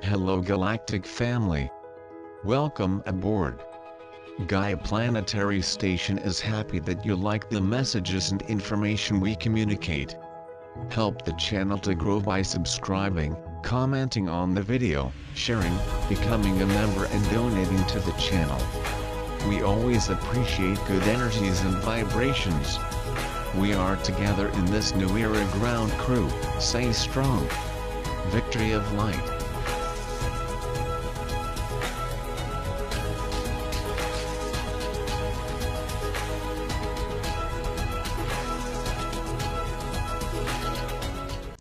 Hello Galactic family. Welcome aboard. Gaia Planetary Station is happy that you like the messages and information we communicate. Help the channel to grow by subscribing, commenting on the video, sharing, becoming a member and donating to the channel. We always appreciate good energies and vibrations. We are together in this new era ground crew. Stay strong. Victory of light.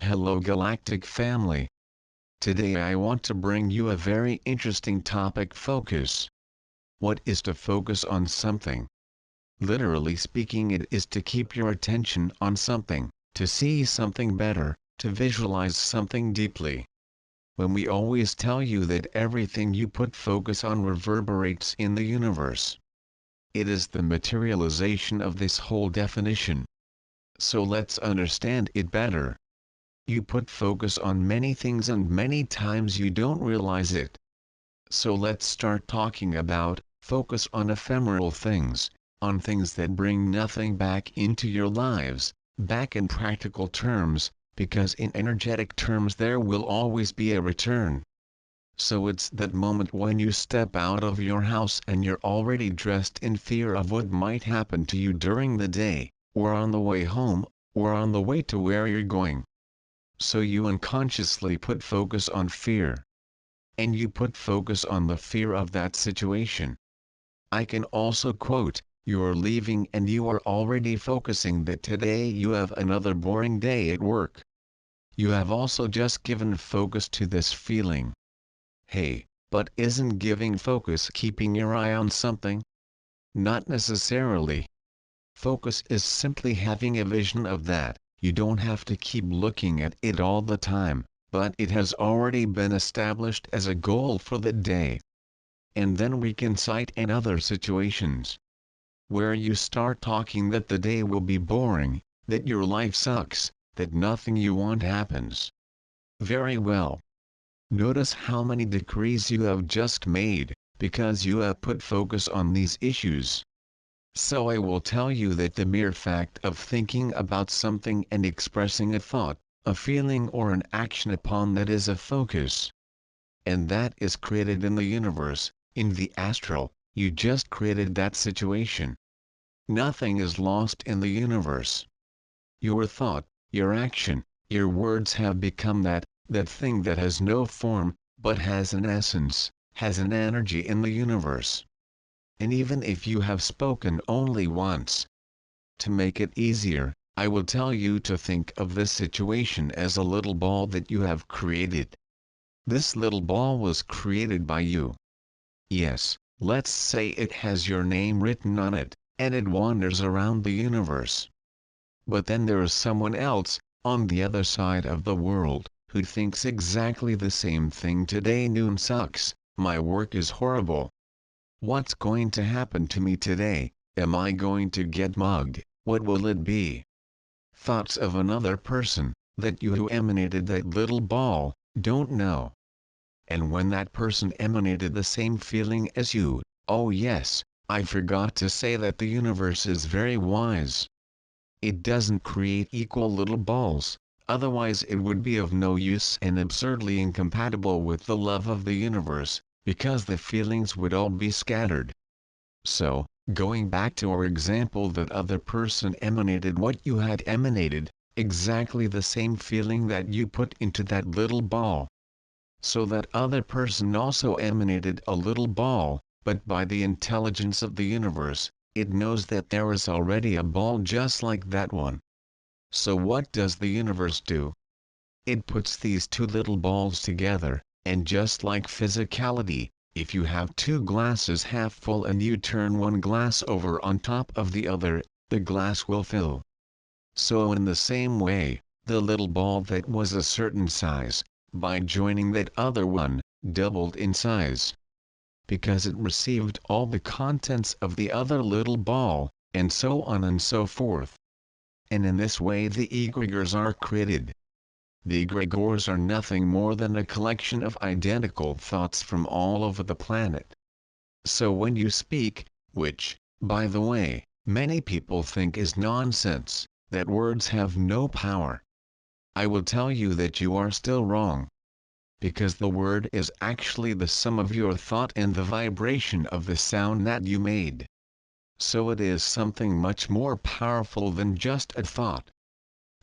Hello Galactic family. Today I want to bring you a very interesting topic: focus. What is to focus on something? Literally speaking, it is to keep your attention on something, to see something better, to visualize something deeply. When we always tell you that everything you put focus on reverberates in the universe. It is the materialization of this whole definition. So let's understand it better. You put focus on many things and many times you don't realize it. So let's start talking about focus on ephemeral things, on things that bring nothing back into your lives, back in practical terms, because in energetic terms there will always be a return. So it's that moment when you step out of your house and you're already dressed in fear of what might happen to you during the day, or on the way home, or on the way to where you're going. So you unconsciously put focus on fear. And you put focus on the fear of that situation. I can also quote, you're leaving and you are already focusing that today you have another boring day at work. You have also just given focus to this feeling. Hey, but isn't giving focus keeping your eye on something? Not necessarily. Focus is simply having a vision of that. You don't have to keep looking at it all the time, but it has already been established as a goal for the day. And then we can cite in other situations where you start talking that the day will be boring, that your life sucks, that nothing you want happens. Very well. Notice how many decrees you have just made, because you have put focus on these issues. So I will tell you that the mere fact of thinking about something and expressing a thought, a feeling or an action upon that is a focus. And that is created in the universe, in the astral. You just created that situation. Nothing is lost in the universe. Your thought, your action, your words have become that thing that has no form, but has an essence, has an energy in the universe. And even if you have spoken only once, to make it easier, I will tell you to think of this situation as a little ball that you have created. This little ball was created by you. Yes, let's say it has your name written on it, and it wanders around the universe. But then there is someone else, on the other side of the world, who thinks exactly the same thing. Today noon sucks, my work is horrible. What's going to happen to me today? Am I going to get mugged? What will it be? Thoughts of another person, that you who emanated that little ball, don't know. And when that person emanated the same feeling as you, oh yes, I forgot to say that the universe is very wise. It doesn't create equal little balls, otherwise it would be of no use and absurdly incompatible with the love of the universe, because the feelings would all be scattered. So, going back to our example, that other person emanated what you had emanated, exactly the same feeling that you put into that little ball. So that other person also emanated a little ball, but by the intelligence of the universe, it knows that there is already a ball just like that one. So what does the universe do? It puts these two little balls together, and just like physicality, if you have two glasses half full and you turn one glass over on top of the other, the glass will fill. So in the same way, the little ball that was a certain size, by joining that other one, doubled in size. Because it received all the contents of the other little ball, and so on and so forth. And in this way the egregores are created. The egregores are nothing more than a collection of identical thoughts from all over the planet. So when you speak, which, by the way, many people think is nonsense, that words have no power, I will tell you that you are still wrong. Because the word is actually the sum of your thought and the vibration of the sound that you made. So it is something much more powerful than just a thought.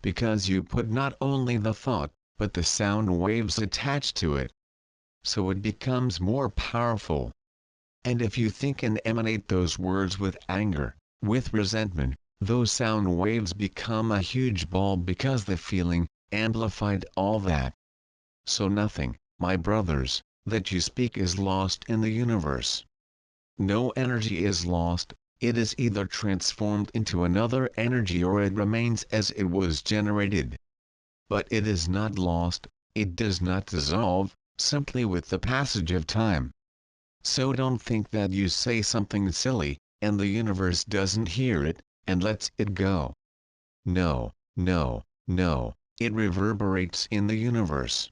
Because you put not only the thought, but the sound waves attached to it. So it becomes more powerful. And if you think and emanate those words with anger, with resentment, those sound waves become a huge ball because the feeling amplified all that. So nothing, my brothers, that you speak is lost in the universe. No energy is lost, it is either transformed into another energy or it remains as it was generated. But it is not lost, it does not dissolve, simply with the passage of time. So don't think that you say something silly, and the universe doesn't hear it, and lets it go. No, no, no, it reverberates in the universe.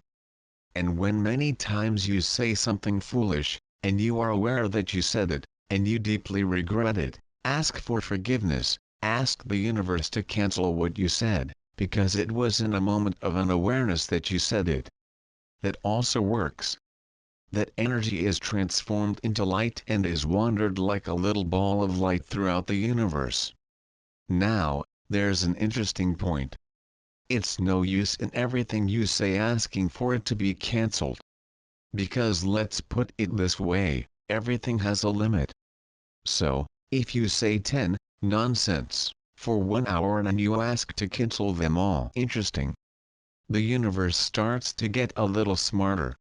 And when many times you say something foolish, and you are aware that you said it, and you deeply regret it, ask for forgiveness, ask the universe to cancel what you said, because it was in a moment of unawareness that you said it. That also works. That energy is transformed into light and is wandered like a little ball of light throughout the universe. Now, there's an interesting point. It's no use in everything you say asking for it to be cancelled. Because let's put it this way, everything has a limit. So, if you say 10, nonsense, for 1 hour and you ask to cancel them all, interesting. The universe starts to get a little smarter.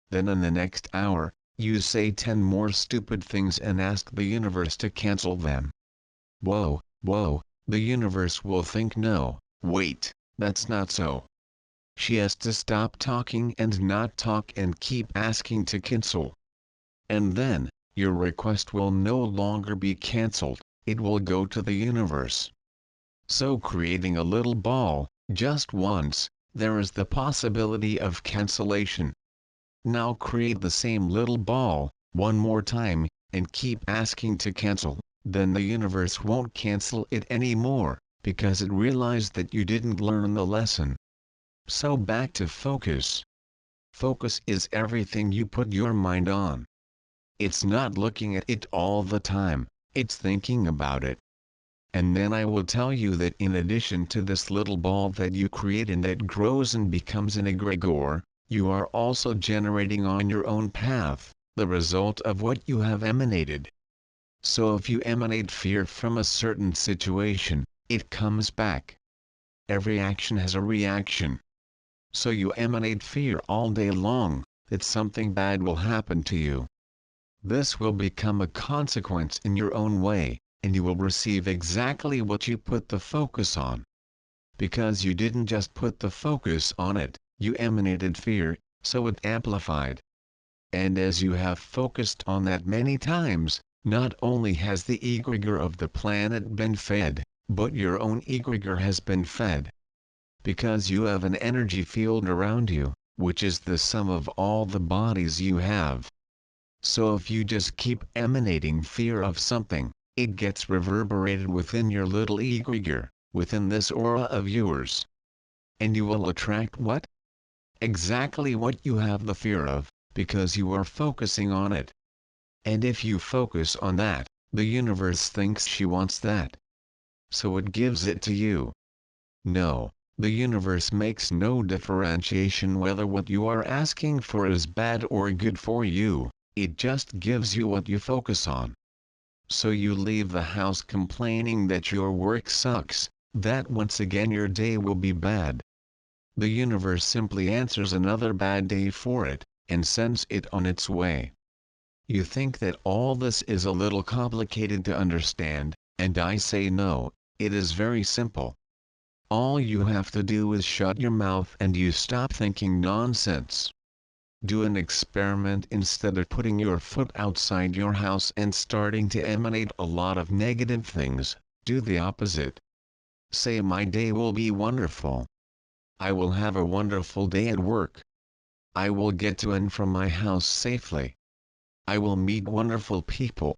Then in the next hour, you say 10 more stupid things and ask the universe to cancel them. Whoa, whoa, the universe will think no, wait, that's not so. She has to stop talking and not talk and keep asking to cancel. And then, your request will no longer be cancelled, it will go to the universe. So creating a little ball, just once, there is the possibility of cancellation. Now create the same little ball, one more time, and keep asking to cancel, then the universe won't cancel it anymore, because it realized that you didn't learn the lesson. So back to focus. Focus is everything you put your mind on. It's not looking at it all the time, it's thinking about it. And then I will tell you that in addition to this little ball that you create and that grows and becomes an egregore, you are also generating on your own path, the result of what you have emanated. So if you emanate fear from a certain situation, it comes back. Every action has a reaction. So you emanate fear all day long, that something bad will happen to you. This will become a consequence in your own way, and you will receive exactly what you put the focus on. Because you didn't just put the focus on it, you emanated fear, so it amplified. And as you have focused on that many times, not only has the egregore of the planet been fed, but your own egregore has been fed. Because you have an energy field around you, which is the sum of all the bodies you have. So if you just keep emanating fear of something, it gets reverberated within your little egregore, within this aura of yours. And you will attract what? Exactly what you have the fear of, because you are focusing on it. And if you focus on that, the universe thinks she wants that. So it gives it to you. No, the universe makes no differentiation whether what you are asking for is bad or good for you, it just gives you what you focus on. So you leave the house complaining that your work sucks, that once again your day will be bad. The universe simply answers another bad day for it, and sends it on its way. You think that all this is a little complicated to understand, and I say no, it is very simple. All you have to do is shut your mouth and you stop thinking nonsense. Do an experiment instead of putting your foot outside your house and starting to emanate a lot of negative things, do the opposite. Say my day will be wonderful. I will have a wonderful day at work. I will get to and from my house safely. I will meet wonderful people.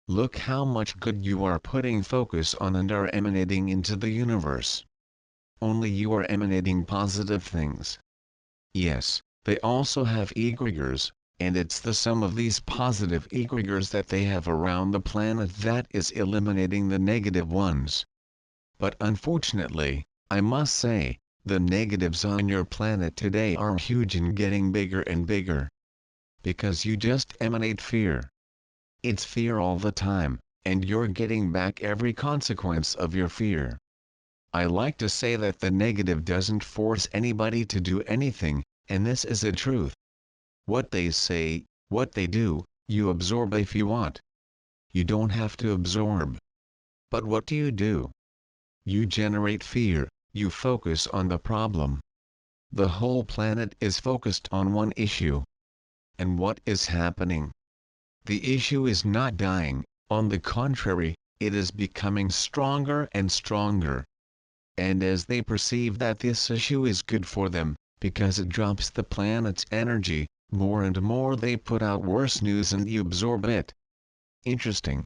Look how much good you are putting focus on and are emanating into the universe. Only you are emanating positive things. Yes, they also have egregores, and it's the sum of these positive egregores that they have around the planet that is eliminating the negative ones. But unfortunately, I must say, the negatives on your planet today are huge and getting bigger and bigger. Because you just emanate fear. It's fear all the time, and you're getting back every consequence of your fear. I like to say that the negative doesn't force anybody to do anything, and this is a truth. What they say, what they do, you absorb if you want. You don't have to absorb. But what do? You generate fear, you focus on the problem. The whole planet is focused on one issue. And what is happening? The issue is not dying, on the contrary, it is becoming stronger and stronger. And as they perceive that this issue is good for them, because it drops the planet's energy, more and more they put out worse news and you absorb it. Interesting.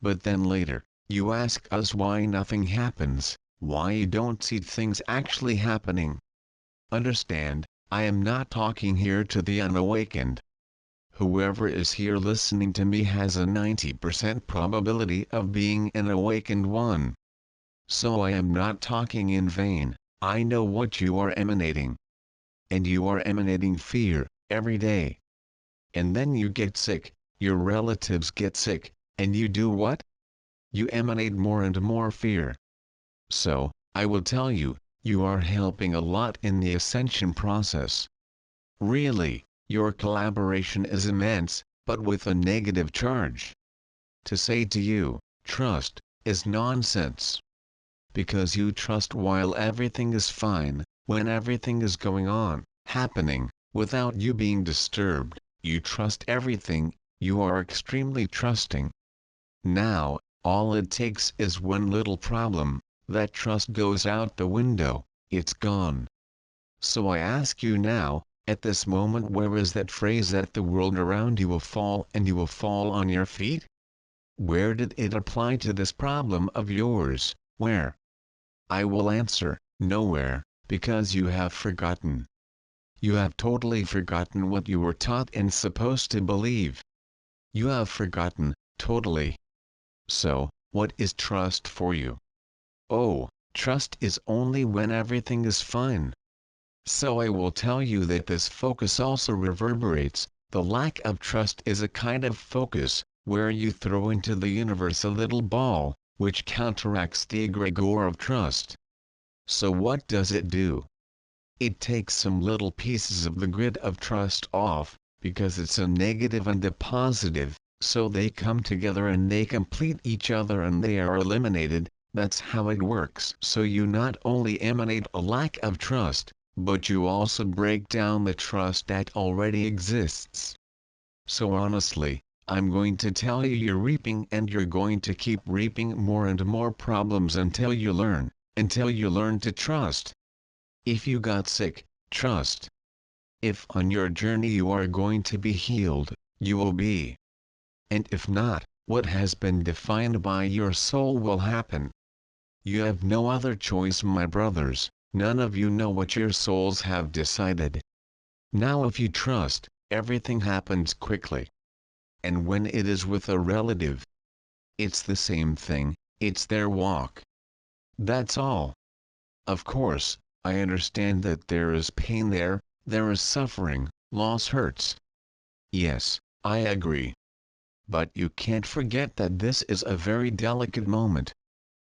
But then later, you ask us why nothing happens, why you don't see things actually happening. Understand, I am not talking here to the unawakened. Whoever is here listening to me has a 90% probability of being an awakened one. So I am not talking in vain, I know what you are emanating. And you are emanating fear, every day. And then you get sick, your relatives get sick, and you do what? You emanate more and more fear. So, I will tell you, you are helping a lot in the ascension process. Really, your collaboration is immense, but with a negative charge. To say to you, trust, is nonsense. Because you trust while everything is fine, when everything is going on, happening, without you being disturbed, you trust everything, you are extremely trusting. Now, all it takes is one little problem, that trust goes out the window, it's gone. So I ask you now, at this moment, where is that phrase that the world around you will fall and you will fall on your feet? Where did it apply to this problem of yours, where? I will answer, nowhere, because you have forgotten. You have totally forgotten what you were taught and supposed to believe. You have forgotten, totally. So, what is trust for you? Oh, trust is only when everything is fine. So I will tell you that this focus also reverberates. The lack of trust is a kind of focus, where you throw into the universe a little ball, which counteracts the egregore of trust. So what does it do? It takes some little pieces of the grid of trust off, because it's a negative and a positive, so they come together and they complete each other and they are eliminated. That's how it works. So you not only emanate a lack of trust, but you also break down the trust that already exists. So honestly, I'm going to tell you, you're reaping and you're going to keep reaping more and more problems until you learn to trust. If you got sick, trust. If on your journey you are going to be healed, you will be. And if not, what has been defined by your soul will happen. You have no other choice, my brothers, none of you know what your souls have decided. Now if you trust, everything happens quickly. And when it is with a relative, it's the same thing, it's their walk. That's all. Of course, I understand that there is pain there is suffering, loss hurts. Yes, I agree. But you can't forget that this is a very delicate moment.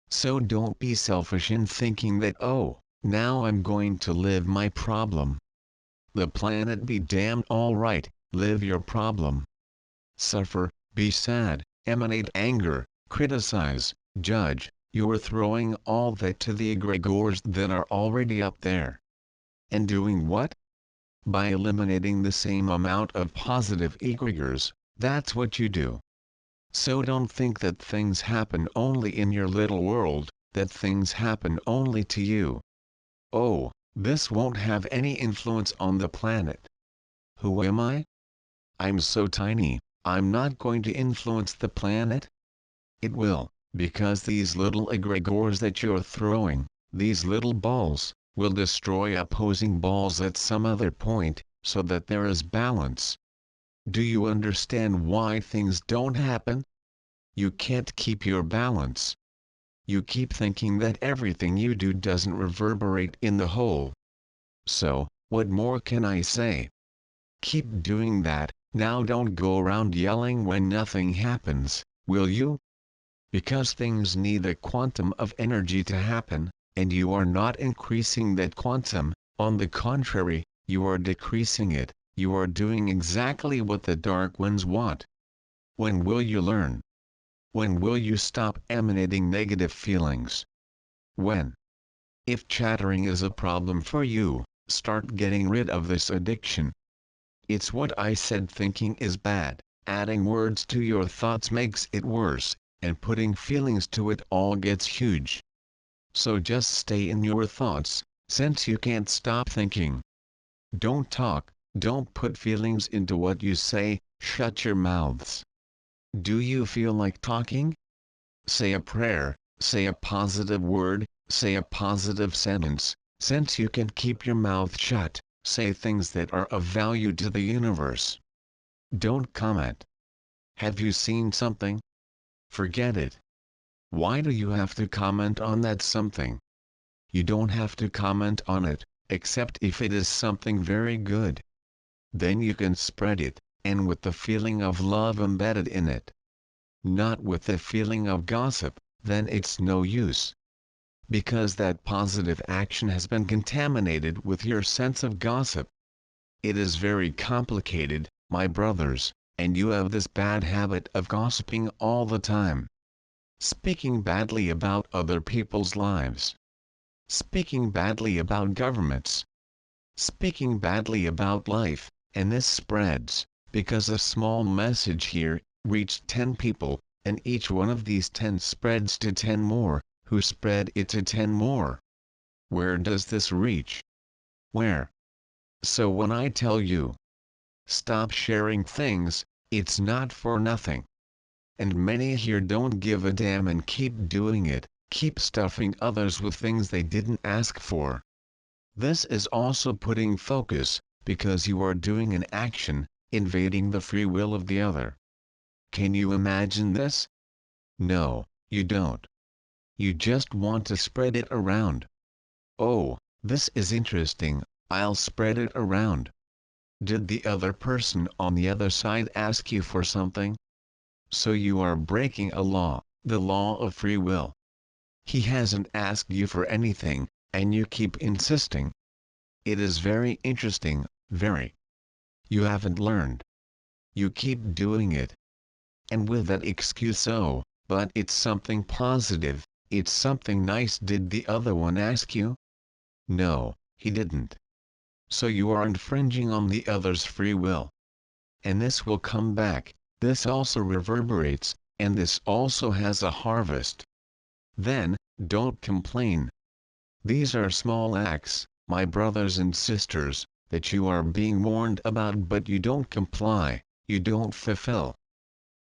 So don't be selfish in thinking that, oh, now I'm going to live my problem. The planet be damned, all right, live your problem. Suffer, be sad, emanate anger, criticize, judge, you're throwing all that to the egregores that are already up there. And doing what? By eliminating the same amount of positive egregores, that's what you do. So don't think that things happen only in your little world, that things happen only to you. Oh, This won't have any influence on the planet. Who am I? I'm so tiny, I'm not going to influence the planet? It will, because these little egregores that you're throwing, these little balls, will destroy opposing balls at some other point, so that there is balance. Do you understand why things don't happen? You can't keep your balance. You keep thinking that everything you do doesn't reverberate in the whole. So, what more can I say? Keep doing that. Now don't go around yelling when nothing happens, will you? Because things need a quantum of energy to happen, and you are not increasing that quantum. On the contrary, you are decreasing it. You are doing exactly what the dark ones want. When will you learn? When will you stop emanating negative feelings? When? If chattering is a problem for you, start getting rid of this addiction. It's what I said, thinking is bad, adding words to your thoughts makes it worse, and putting feelings to it all gets huge. So just stay in your thoughts, since you can't stop thinking. Don't talk, don't put feelings into what you say, shut your mouths. Do you feel like talking? Say a prayer, say a positive word, say a positive sentence. Since you can keep your mouth shut, say things that are of value to the universe. Don't comment. Have you seen something? Forget it. Why do you have to comment on that something? You don't have to comment on it, except if it is something very good. Then you can spread it, and with the feeling of love embedded in it. Not with the feeling of gossip, then it's no use. Because that positive action has been contaminated with your sense of gossip. It is very complicated, my brothers, and you have this bad habit of gossiping all the time. Speaking badly about other people's lives. Speaking badly about governments. Speaking badly about life, and this spreads, because a small message here reached 10 people, and each one of these 10 spreads to 10 more, who spread it to 10 more. Where does this reach? Where? So when I tell you, stop sharing things, it's not for nothing. And many here don't give a damn and keep doing it, keep stuffing others with things they didn't ask for. This is also putting focus, because you are doing an action, invading the free will of the other. Can you imagine this? No, you don't. You just want to spread it around. Oh, this is interesting, I'll spread it around. Did the other person on the other side ask you for something? So you are breaking a law, the law of free will. He hasn't asked you for anything, and you keep insisting. It is very interesting, very. You haven't learned. You keep doing it. And with that excuse, oh, but it's something positive, it's something nice. Did the other one ask you? No, he didn't. So you are infringing on the other's free will. And this will come back, this also reverberates, and this also has a harvest. Then, don't complain. These are small acts, my brothers and sisters, that you are being warned about, but you don't comply, you don't fulfill.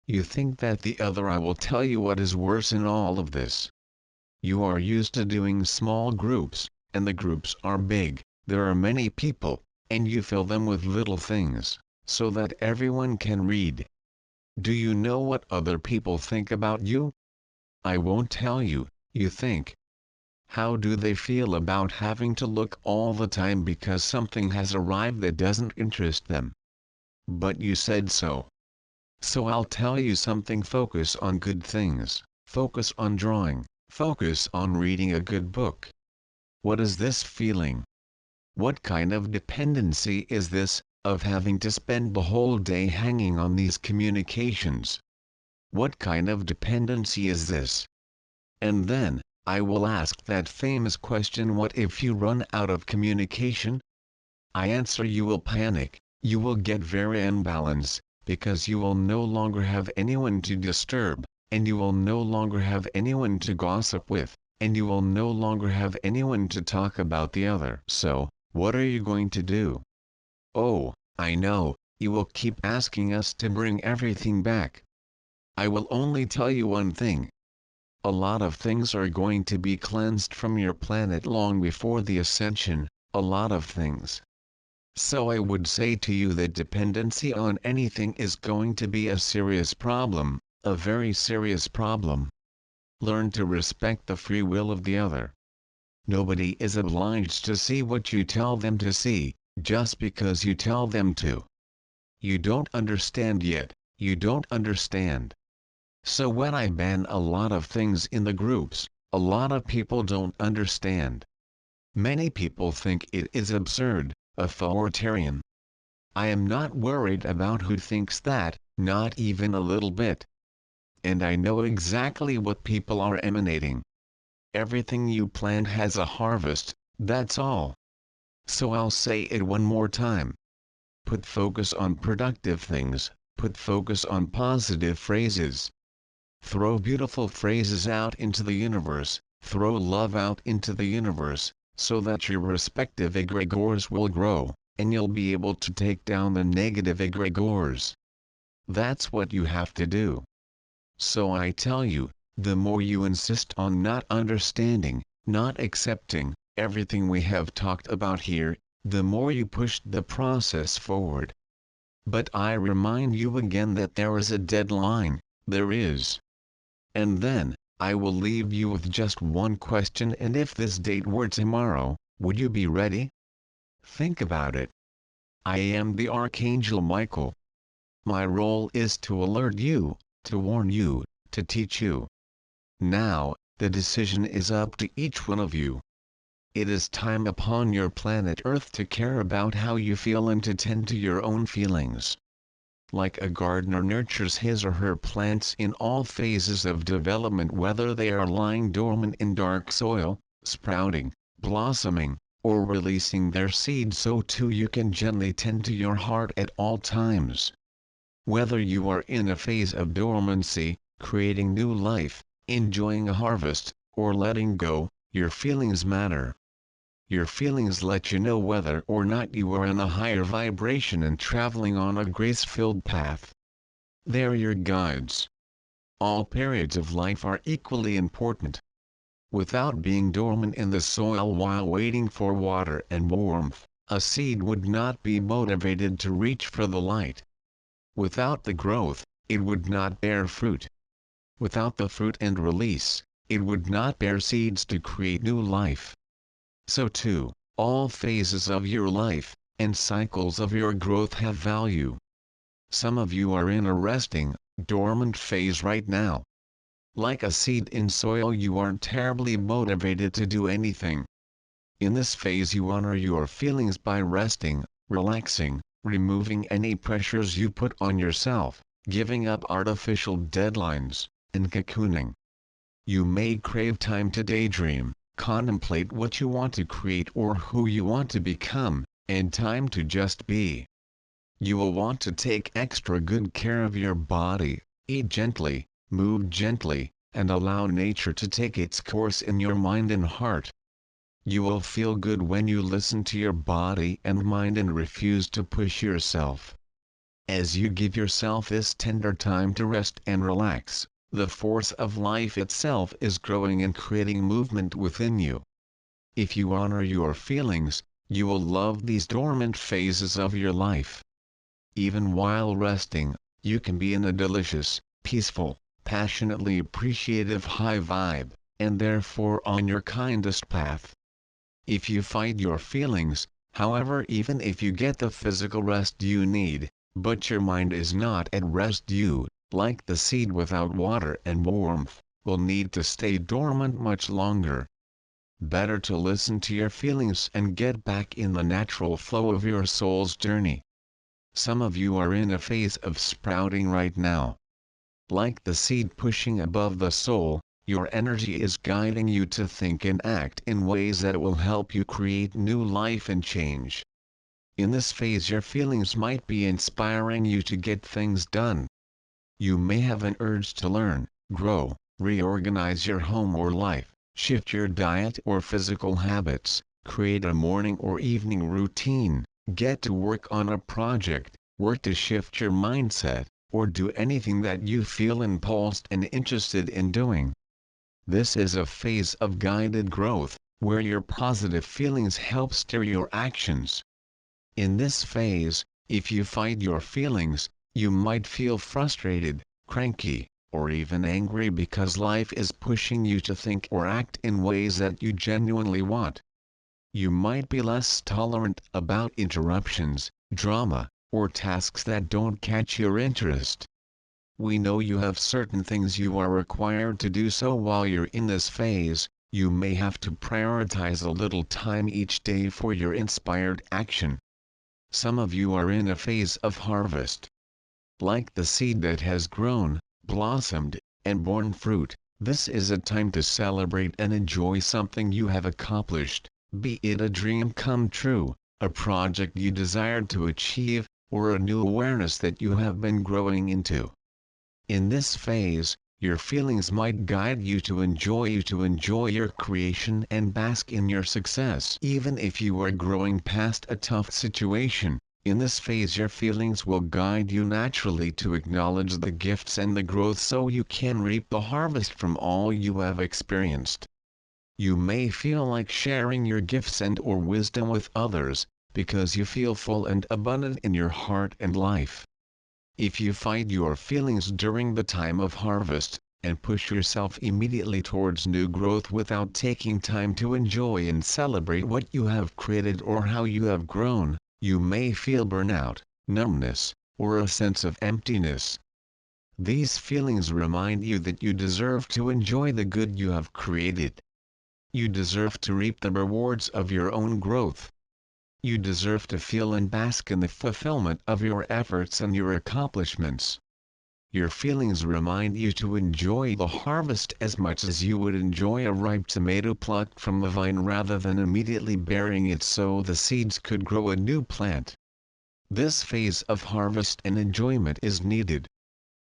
You think that the other I will tell you what is worse in all of this. You are used to doing small groups, and the groups are big, there are many people, and you fill them with little things, so that everyone can read. Do you know what other people think about you? I won't tell you, you think. How do they feel about having to look all the time because something has arrived that doesn't interest them? But you said so. So I'll tell you something. Focus on good things, focus on drawing, focus on reading a good book. What is this feeling? What kind of dependency is this, of having to spend the whole day hanging on these communications? What kind of dependency is this? And then, I will ask that famous question, what if you run out of communication? I answer, you will panic, you will get very imbalanced, because you will no longer have anyone to disturb, and you will no longer have anyone to gossip with, and you will no longer have anyone to talk about the other. So, What are you going to do? Oh, I know, you will keep asking us to bring everything back. I will only tell you one thing. A lot of things are going to be cleansed from your planet long before the ascension, a lot of things. So I would say to you that dependency on anything is going to be a serious problem, a very serious problem. Learn to respect the free will of the other. Nobody is obliged to see what you tell them to see, just because you tell them to. You don't understand yet, you don't understand. So when I ban a lot of things in the groups, a lot of people don't understand. Many people think it is absurd, authoritarian. I am not worried about who thinks that, not even a little bit. And I know exactly what people are emanating. Everything you plant has a harvest, that's all. So I'll say it one more time. Put focus on productive things, put focus on positive phrases. Throw beautiful phrases out into the universe, throw love out into the universe, so that your respective egregores will grow, and you'll be able to take down the negative egregores. That's what you have to do. So I tell you, the more you insist on not understanding, not accepting, everything we have talked about here, the more you push the process forward. But I remind you again that there is a deadline, there is. And then, I will leave you with just one question, and if this date were tomorrow, would you be ready? Think about it. I am the Archangel Michael. My role is to alert you, to warn you, to teach you. Now, the decision is up to each one of you. It is time upon your planet Earth to care about how you feel and to tend to your own feelings. Like a gardener nurtures his or her plants in all phases of development, whether they are lying dormant in dark soil, sprouting, blossoming, or releasing their seed, so too you can gently tend to your heart at all times. Whether you are in a phase of dormancy, creating new life, enjoying a harvest, or letting go, your feelings matter. Your feelings let you know whether or not you are in a higher vibration and traveling on a grace-filled path. They're your guides. All periods of life are equally important. Without being dormant in the soil while waiting for water and warmth, a seed would not be motivated to reach for the light. Without the growth, it would not bear fruit. Without the fruit and release, it would not bear seeds to create new life. So too, all phases of your life, and cycles of your growth have value. Some of you are in a resting, dormant phase right now. Like a seed in soil, you aren't terribly motivated to do anything. In this phase you honor your feelings by resting, relaxing, removing any pressures you put on yourself, giving up artificial deadlines, and cocooning. You may crave time to daydream, contemplate what you want to create or who you want to become, and time to just be. You will want to take extra good care of your body, eat gently, move gently, and allow nature to take its course in your mind and heart. You will feel good when you listen to your body and mind and refuse to push yourself. As you give yourself this tender time to rest and relax, the force of life itself is growing and creating movement within you. If you honor your feelings, you will love these dormant phases of your life. Even while resting, you can be in a delicious, peaceful, passionately appreciative high vibe, and therefore on your kindest path. If you fight your feelings, however, even if you get the physical rest you need, but your mind is not at rest, you, like the seed without water and warmth, will need to stay dormant much longer. Better to listen to your feelings and get back in the natural flow of your soul's journey. Some of you are in a phase of sprouting right now. Like the seed pushing above the soul, your energy is guiding you to think and act in ways that will help you create new life and change. In this phase your feelings might be inspiring you to get things done. You may have an urge to learn, grow, reorganize your home or life, shift your diet or physical habits, Create a morning or evening routine, get to work on a project, work to shift your mindset, or do anything that you feel impulsed and interested in doing. This is a phase of guided growth, where your positive feelings help steer your actions. In this phase, if you fight your feelings, you might feel frustrated, cranky, or even angry because life is pushing you to think or act in ways that you genuinely want. You might be less tolerant about interruptions, drama, or tasks that don't catch your interest. We know you have certain things you are required to do, so while you're in this phase, you may have to prioritize a little time each day for your inspired action. Some of you are in a phase of harvest. Like the seed that has grown, blossomed, and borne fruit, this is a time to celebrate and enjoy something you have accomplished, be it a dream come true, a project you desired to achieve, or a new awareness that you have been growing into. In this phase, your feelings might guide you to enjoy your creation and bask in your success. Even if you are growing past a tough situation, in this phase your feelings will guide you naturally to acknowledge the gifts and the growth so you can reap the harvest from all you have experienced. You may feel like sharing your gifts and or wisdom with others, because you feel full and abundant in your heart and life. If you fight your feelings during the time of harvest, and push yourself immediately towards new growth without taking time to enjoy and celebrate what you have created or how you have grown, you may feel burnout, numbness, or a sense of emptiness. These feelings remind you that you deserve to enjoy the good you have created. You deserve to reap the rewards of your own growth. You deserve to feel and bask in the fulfillment of your efforts and your accomplishments. Your feelings remind you to enjoy the harvest as much as you would enjoy a ripe tomato plucked from the vine rather than immediately burying it so the seeds could grow a new plant. This phase of harvest and enjoyment is needed.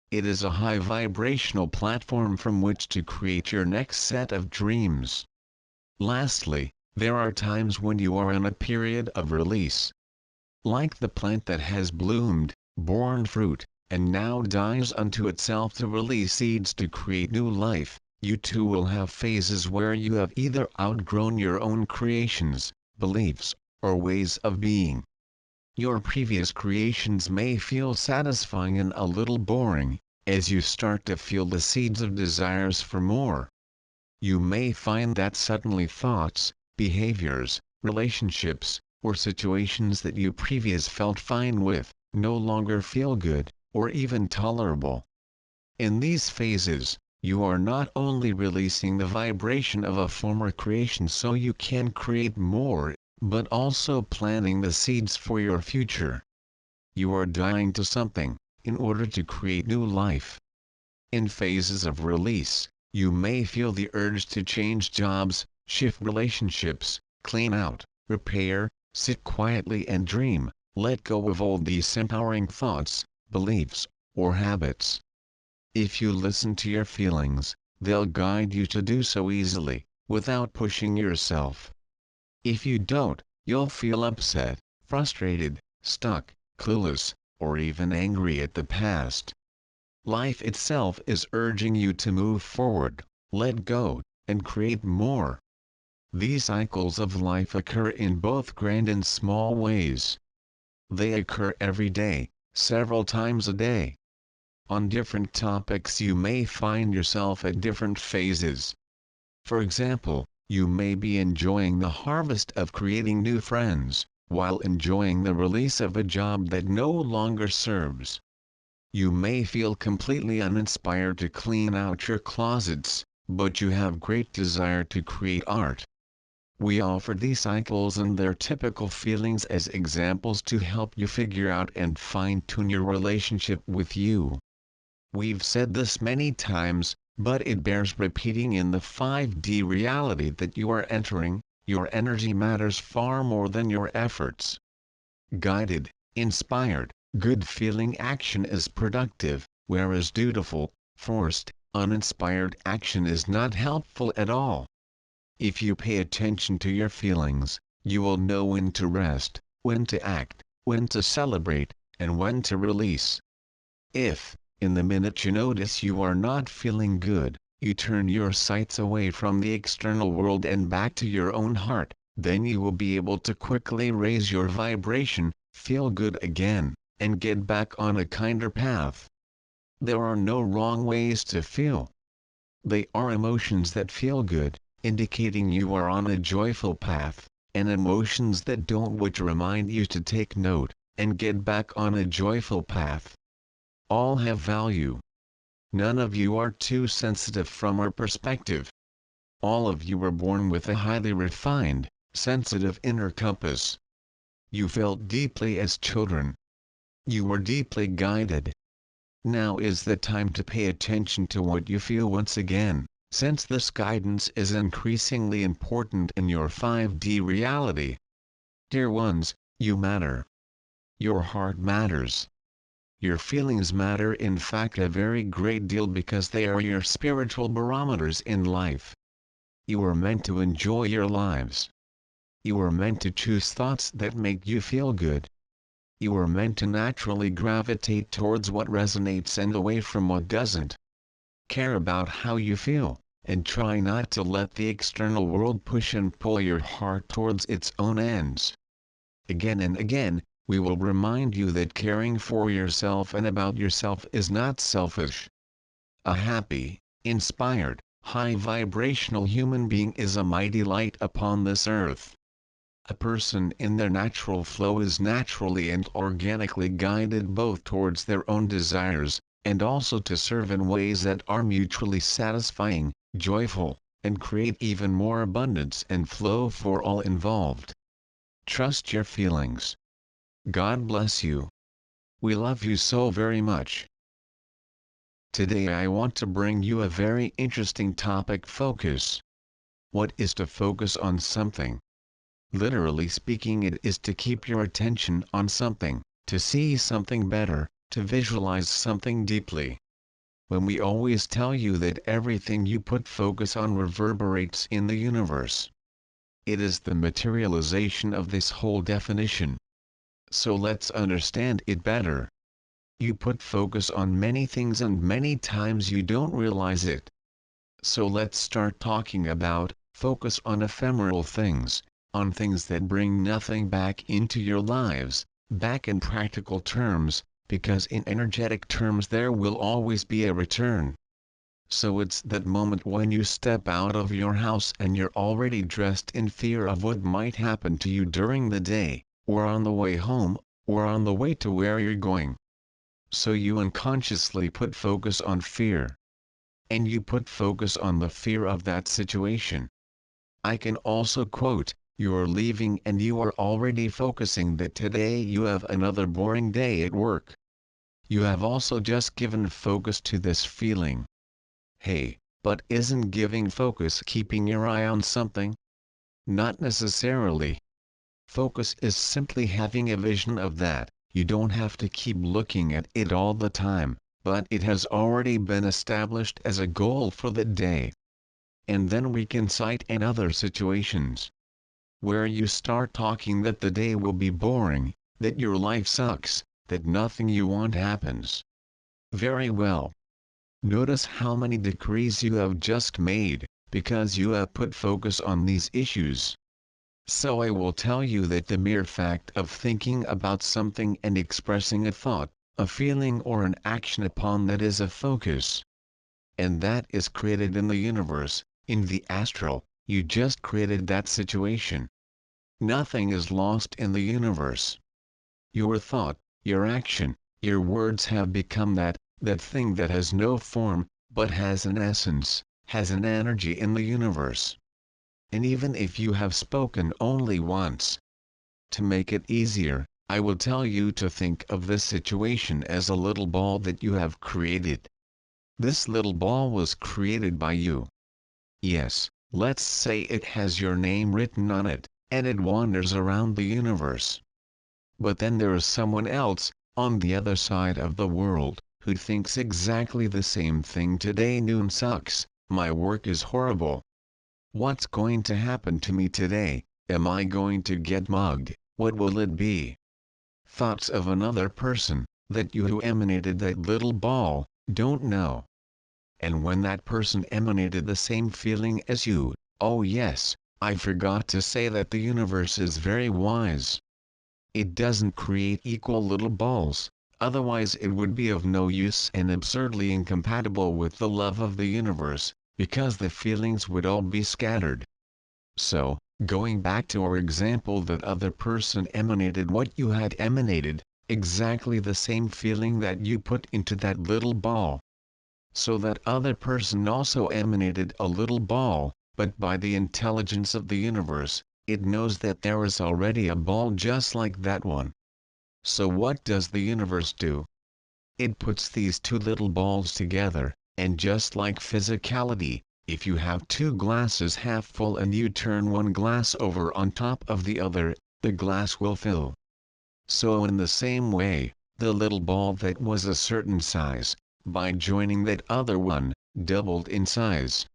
It is a high vibrational platform from which to create your next set of dreams. Lastly, there are times when you are in a period of release. Like the plant that has bloomed, borne fruit, and now dies unto itself to release seeds to create new life, you too will have phases where you have either outgrown your own creations, beliefs, or ways of being. Your previous creations may feel satisfying and a little boring, as you start to feel the seeds of desires for more. You may find that suddenly thoughts, behaviors, relationships, or situations that you previously felt fine with, no longer feel good, or even tolerable. In these phases, you are not only releasing the vibration of a former creation so you can create more, but also planting the seeds for your future. You are dying to something, in order to create new life. In phases of release, you may feel the urge to change jobs, shift relationships, clean out, repair, sit quietly and dream, let go of old disempowering thoughts, beliefs, or habits. If you listen to your feelings, they'll guide you to do so easily, without pushing yourself. If you don't, you'll feel upset, frustrated, stuck, clueless, or even angry at the past. Life itself is urging you to move forward, let go, and create more. These cycles of life occur in both grand and small ways. They occur every day, several times a day. On different topics you may find yourself at different phases. For example, you may be enjoying the harvest of creating new friends, while enjoying the release of a job that no longer serves. You may feel completely uninspired to clean out your closets, but you have great desire to create art. We offer these cycles and their typical feelings as examples to help you figure out and fine-tune your relationship with you. We've said this many times, but it bears repeating in the 5D reality that you are entering, your energy matters far more than your efforts. Guided, inspired, good-feeling action is productive, whereas dutiful, forced, uninspired action is not helpful at all. If you pay attention to your feelings, You will know when to rest, when to act, when to celebrate, and when to release. If, in the minute you notice you are not feeling good, you turn your sights away from the external world and back to your own heart, then you will be able to quickly raise your vibration, feel good again, and get back on a kinder path. There are no wrong ways to feel. They are emotions that feel good, indicating you are on a joyful path, and emotions that don't, which remind you to take note, and get back on a joyful path. All have value. None of you are too sensitive from our perspective. All of you were born with a highly refined, sensitive inner compass. You felt deeply as children. You were deeply guided. Now is the time to pay attention to what you feel once again, since this guidance is increasingly important in your 5D reality. Dear ones, you matter. Your heart matters. Your feelings matter, in fact a very great deal, because they are your spiritual barometers in life. You are meant to enjoy your lives. You are meant to choose thoughts that make you feel good. You are meant to naturally gravitate towards what resonates and away from what doesn't. Care about how you feel, and try not to let the external world push and pull your heart towards its own ends. Again and again, we will remind you that caring for yourself and about yourself is not selfish. A happy, inspired, high-vibrational human being is a mighty light upon this earth. A person in their natural flow is naturally and organically guided both towards their own desires, and also to serve in ways that are mutually satisfying, joyful, and create even more abundance and flow for all involved. Trust your feelings. God bless you. We love you so very much. Today I want to bring you a very interesting topic: focus. What is to focus on something? Literally speaking, it is to keep your attention on something, to see something better, to visualize something deeply. When we always tell you that everything you put focus on reverberates in the universe. It is the materialization of this whole definition. So let's understand it better. You put focus on many things and many times you don't realize it. So let's start talking about focus on ephemeral things, on things that bring nothing back into your lives, back in practical terms, because in energetic terms there will always be a return. So it's that moment when you step out of your house and you're already dressed in fear of what might happen to you during the day, or on the way home, or on the way to where you're going. So you unconsciously put focus on fear. And you put focus on the fear of that situation. I can also quote, you're leaving and you are already focusing that today you have another boring day at work. You have also just given focus to this feeling. Hey, but isn't giving focus keeping your eye on something? Not necessarily. Focus is simply having a vision of that. You don't have to keep looking at it all the time, but it has already been established as a goal for the day. And then we can cite in other situations where you start talking that the day will be boring, that your life sucks, that nothing you want happens. Very well. Notice how many decrees you have just made, because you have put focus on these issues. So I will tell you that the mere fact of thinking about something and expressing a thought, a feeling or an action upon that is a focus. And that is created in the universe, in the astral, you just created that situation. Nothing is lost in the universe. Your thought, your action, your words have become that thing that has no form, but has an essence, has an energy in the universe. And even if you have spoken only once, to make it easier, I will tell you to think of this situation as a little ball that you have created. This little ball was created by you. Yes, let's say it has your name written on it, and it wanders around the universe. But then there is someone else, on the other side of the world, who thinks exactly the same thing. Today noon sucks, my work is horrible. What's going to happen to me today? Am I going to get mugged? What will it be? Thoughts of another person, that you who emanated that little ball, don't know. And when that person emanated the same feeling as you, oh yes, I forgot to say that the universe is very wise. It doesn't create equal little balls, otherwise it would be of no use and absurdly incompatible with the love of the universe, because the feelings would all be scattered. So, going back to our example, that other person emanated what you had emanated, exactly the same feeling that you put into that little ball. So that other person also emanated a little ball, but by the intelligence of the universe, it knows that there is already a ball just like that one. So what does the universe do? It puts these two little balls together, and just like physicality, if you have two glasses half full and you turn one glass over on top of the other, the glass will fill. So in the same way, the little ball that was a certain size, by joining that other one, doubled in size.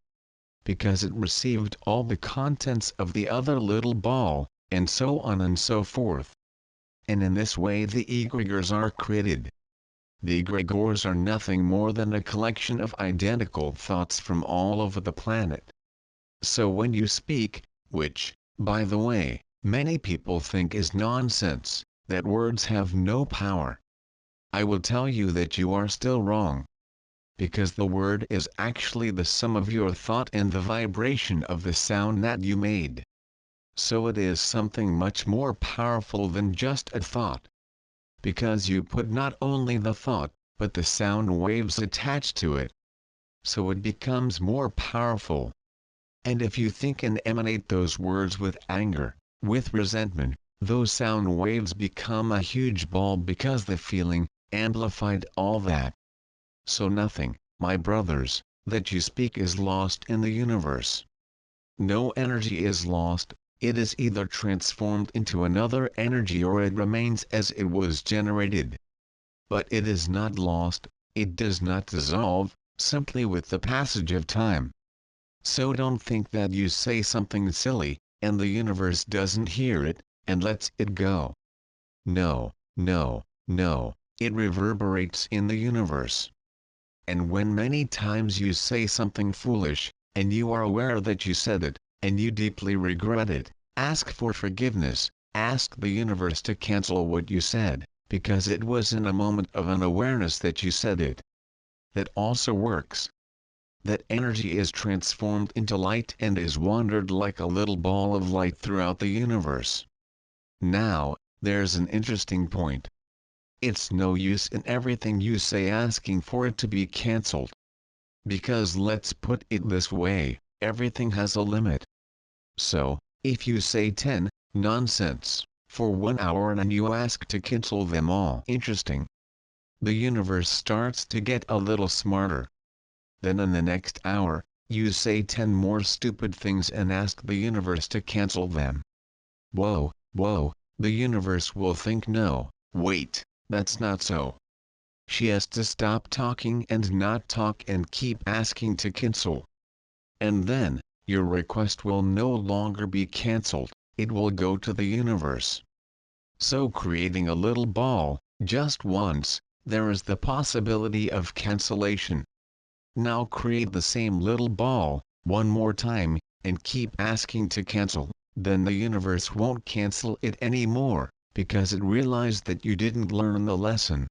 Because it received all the contents of the other little ball, and so on and so forth. And in this way the egregores are created. The egregores are nothing more than a collection of identical thoughts from all over the planet. So when you speak, which, by the way, many people think is nonsense, that words have no power, I will tell you that you are still wrong. Because the word is actually the sum of your thought and the vibration of the sound that you made. So it is something much more powerful than just a thought. Because you put not only the thought, but the sound waves attached to it. So it becomes more powerful. And if you think and emanate those words with anger, with resentment, those sound waves become a huge ball because the feeling amplified all that. So nothing, my brothers, that you speak is lost in the universe. No energy is lost, it is either transformed into another energy or it remains as it was generated. But it is not lost, it does not dissolve, simply with the passage of time. So don't think that you say something silly, and the universe doesn't hear it, and lets it go. No, no, no, it reverberates in the universe. And when many times you say something foolish, and you are aware that you said it, and you deeply regret it, ask for forgiveness, ask the universe to cancel what you said, because it was in a moment of unawareness that you said it. That also works. That energy is transformed into light and is wandered like a little ball of light throughout the universe. Now, there's an interesting point. It's no use in everything you say asking for it to be cancelled. Because let's put it this way, everything has a limit. So, if you say 10 nonsense for 1 hour and you ask to cancel them all, interesting. The universe starts to get a little smarter. Then in the next hour, you say 10 more stupid things and ask the universe to cancel them. Whoa, whoa, the universe will think, no, wait. That's not so. She has to stop talking and not talk and keep asking to cancel. And then, your request will no longer be cancelled, it will go to the universe. So creating a little ball, just once, there is the possibility of cancellation. Now create the same little ball, one more time, and keep asking to cancel, then the universe won't cancel it anymore, because it realized that you didn't learn the lesson.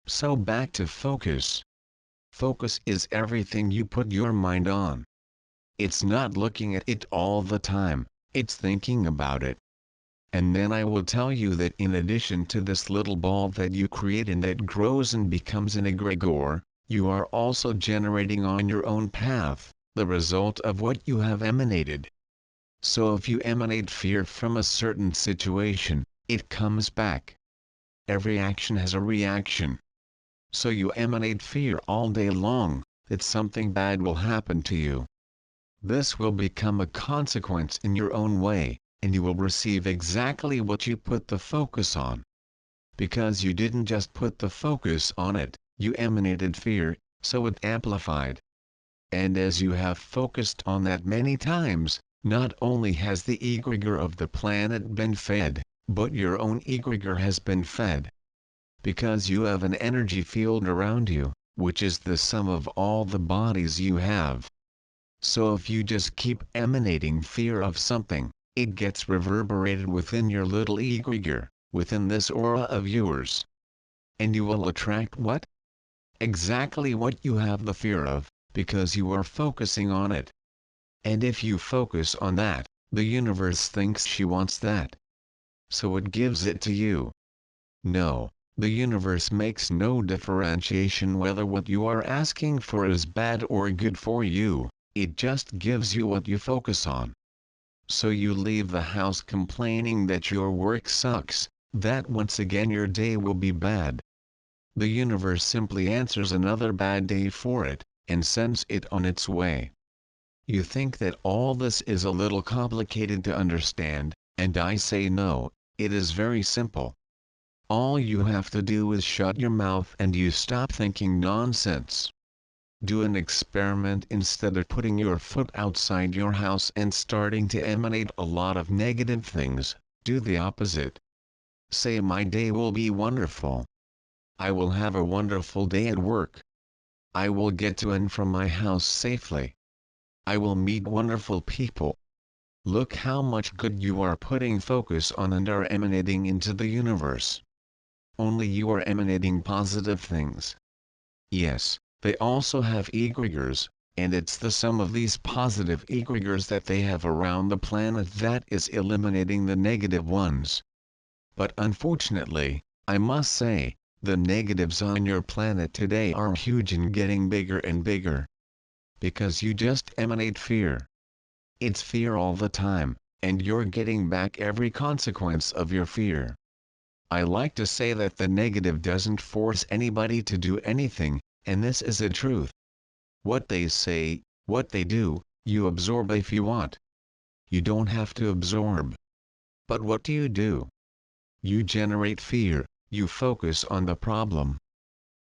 So back to focus. Focus is everything you put your mind on. It's not looking at it all the time, it's thinking about it. And then I will tell you that in addition to this little ball that you create and that grows and becomes an egregore, you are also generating on your own path, the result of what you have emanated. So if you emanate fear from a certain situation, it comes back. Every action has a reaction. So you emanate fear all day long, that something bad will happen to you. This will become a consequence in your own way, and you will receive exactly what you put the focus on. Because you didn't just put the focus on it, you emanated fear, so it amplified. And as you have focused on that many times, Not only has the egregore of the planet been fed, but your own egregore has been fed. Because you have an energy field around you, which is the sum of all the bodies you have. So if you just keep emanating fear of something, it gets reverberated within your little egregore, within this aura of yours. And you will attract what? Exactly what you have the fear of, because you are focusing on it. And if you focus on that, the universe thinks she wants that. So it gives it to you. No, the universe makes no differentiation whether what you are asking for is bad or good for you, it just gives you what you focus on. So you leave the house complaining that your work sucks, that once again your day will be bad. The universe simply answers another bad day for it, and sends it on its way. You think that all this is a little complicated to understand, and I say no, it is very simple. All you have to do is shut your mouth and you stop thinking nonsense. Do an experiment. Instead of putting your foot outside your house and starting to emanate a lot of negative things, do the opposite. Say, my day will be wonderful. I will have a wonderful day at work. I will get to and from my house safely. I will meet wonderful people. Look how much good you are putting focus on and are emanating into the universe. Only you are emanating positive things. Yes, they also have egregores, and it's the sum of these positive egregores that they have around the planet that is eliminating the negative ones. But unfortunately, I must say, the negatives on your planet today are huge and getting bigger and bigger. Because you just emanate fear. It's fear all the time, and you're getting back every consequence of your fear. I like to say that the negative doesn't force anybody to do anything, and this is a truth. What they say, what they do, you absorb if you want. You don't have to absorb. But what do? You generate fear, you focus on the problem.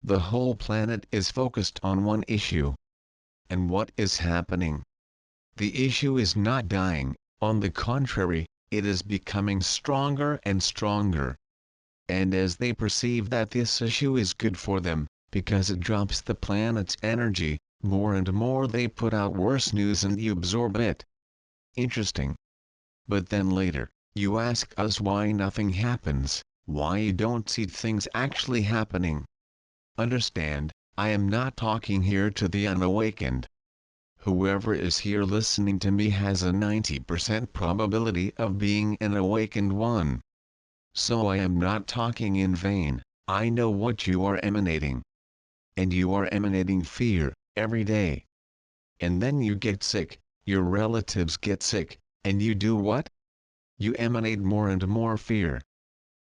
The whole planet is focused on one issue. And what is happening? The issue is not dying, on the contrary, it is becoming stronger and stronger. And as they perceive that this issue is good for them, because it drops the planet's energy, more and more they put out worse news and you absorb it. Interesting. But then later, you ask us why nothing happens, why you don't see things actually happening. Understand, I am not talking here to the unawakened. Whoever is here listening to me has a 90% probability of being an awakened one. So I am not talking in vain, I know what you are emanating. And you are emanating fear, every day. And then you get sick, your relatives get sick, and you do what? You emanate more and more fear.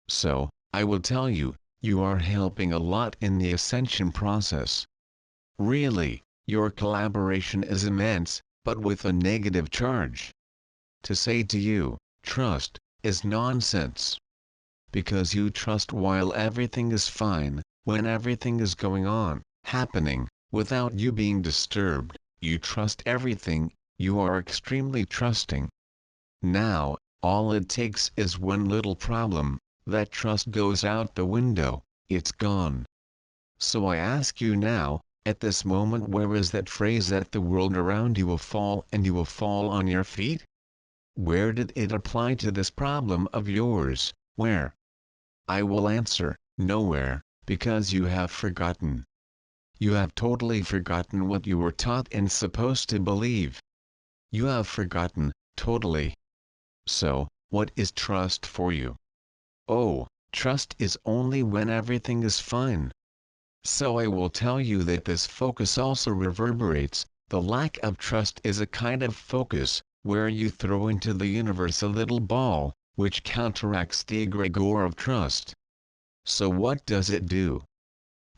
So, I will tell you, you are helping a lot in the ascension process. Really, your collaboration is immense, but with a negative charge. To say to you, trust, is nonsense. Because you trust while everything is fine, when everything is going on, happening, without you being disturbed, you trust everything, you are extremely trusting. Now, all it takes is one little problem, that trust goes out the window, it's gone. So I ask you now, at this moment, where is that phrase that the world around you will fall and you will fall on your feet? Where did it apply to this problem of yours, where? I will answer, nowhere, because you have forgotten. You have totally forgotten what you were taught and supposed to believe. You have forgotten, totally. So, what is trust for you? Oh, trust is only when everything is fine. So I will tell you that this focus also reverberates. The lack of trust is a kind of focus, where you throw into the universe a little ball, which counteracts the egregore of trust. So what does it do?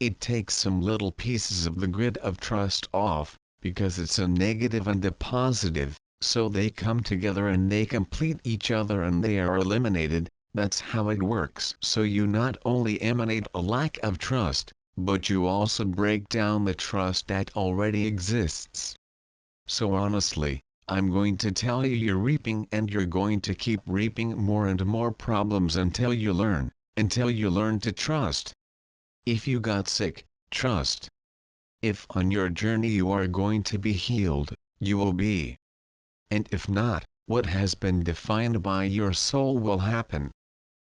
It takes some little pieces of the grid of trust off, because it's a negative and a positive, so they come together and they complete each other and they are eliminated. That's how it works. So you not only emanate a lack of trust, but you also break down the trust that already exists. So honestly, I'm going to tell you you're reaping, and you're going to keep reaping more and more problems until you learn to trust. If you got sick, trust. If on your journey you are going to be healed, you will be. And if not, what has been defined by your soul will happen.